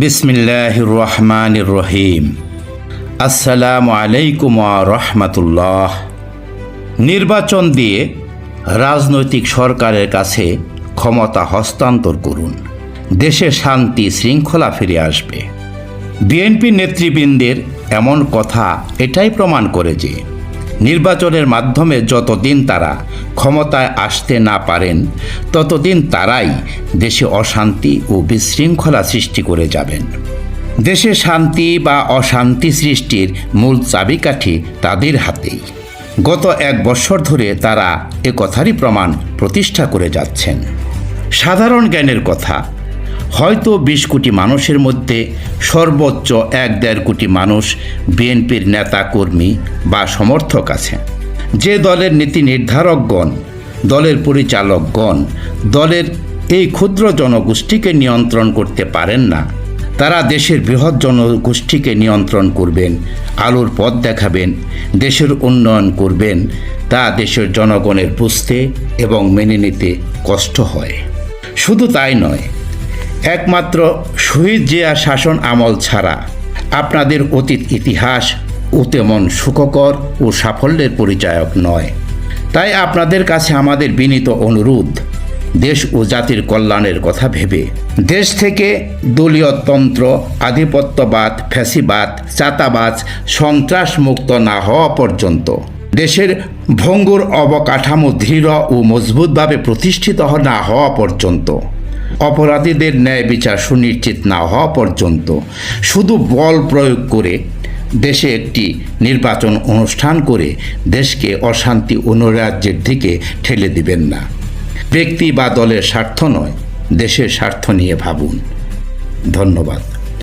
বিসমিল্লাহির রহমানির রহিম। আসসালামু আলাইকুম ওয়া রাহমাতুল্লাহ। নির্বাচন দিয়ে রাজনৈতিক সরকারের কাছে ক্ষমতা হস্তান্তর করুন, দেশে শান্তি শৃঙ্খলা ফিরে আসবে। বিএনপি নেতৃবৃন্দের এমন কথা এটাই প্রমাণ করে যে নির্বাচনের মাধ্যমে যতদিন তারা ক্ষমতায় আসতে না পারেন ততদিন তারাই দেশে অশান্তি ও বিশৃঙ্খলা সৃষ্টি করে যাবেন। দেশে শান্তি বা অশান্তি সৃষ্টির মূল চাবিকাঠি তাদের হাতেই। গত 1 বছর ধরে তারা এ কথারই প্রমাণ প্রতিষ্ঠা করে যাচ্ছেন। সাধারণ জ্ঞানের কথা, হয়তো 20 কোটি মানুষের মধ্যে সর্বোচ্চ 1-1.5 কোটি মানুষ বিএনপির নেতা কর্মী বা সমর্থক আছে। যে দলের নীতি নির্ধারকগণ, দলের পরিচালকগণ দলের এই ক্ষুদ্র জনগোষ্ঠীকে নিয়ন্ত্রণ করতে পারেন না, তারা দেশের বৃহৎ জনগোষ্ঠীকে নিয়ন্ত্রণ করবেন, আলোর পথ দেখাবেন, দেশের উন্নয়ন করবেন, তা দেশের জনগণের বুঝতে এবং মেনে নিতে কষ্ট হয়। শুধু তাই নয়, একমাত্র শহীদ জিয়া শাসন আমল ছাড়া আপনাদের অতীত ইতিহাস তেমন সুখকর ও সাফল্যের পরিচায়ক নয়। তাই আপনাদের কাছে আমাদের বিনীত অনুরোধ, দেশ ও জাতির কল্যাণের কথা ভেবে দেশ থেকে দলীয়তন্ত্র, আধিপত্যবাদ, ফ্যাসিবাদ, চাঁদাবাজ, সন্ত্রাস মুক্ত না হওয়া পর্যন্ত, দেশের ভঙ্গুর অবকাঠামো দৃঢ় ও মজবুতভাবে প্রতিষ্ঠিত না হওয়া পর্যন্ত, অপরাধীদের ন্যায় বিচার সুনিশ্চিত না হওয়া পর্যন্ত শুধু বল প্রয়োগ করে দেশে একটি নির্বাচন অনুষ্ঠান করে দেশকে অশান্তি ও নৈরাজ্যের দিকে ঠেলে দিবেন না। ব্যক্তি বা দলের স্বার্থ নয়, দেশের স্বার্থ নিয়ে ভাবুন। ধন্যবাদ।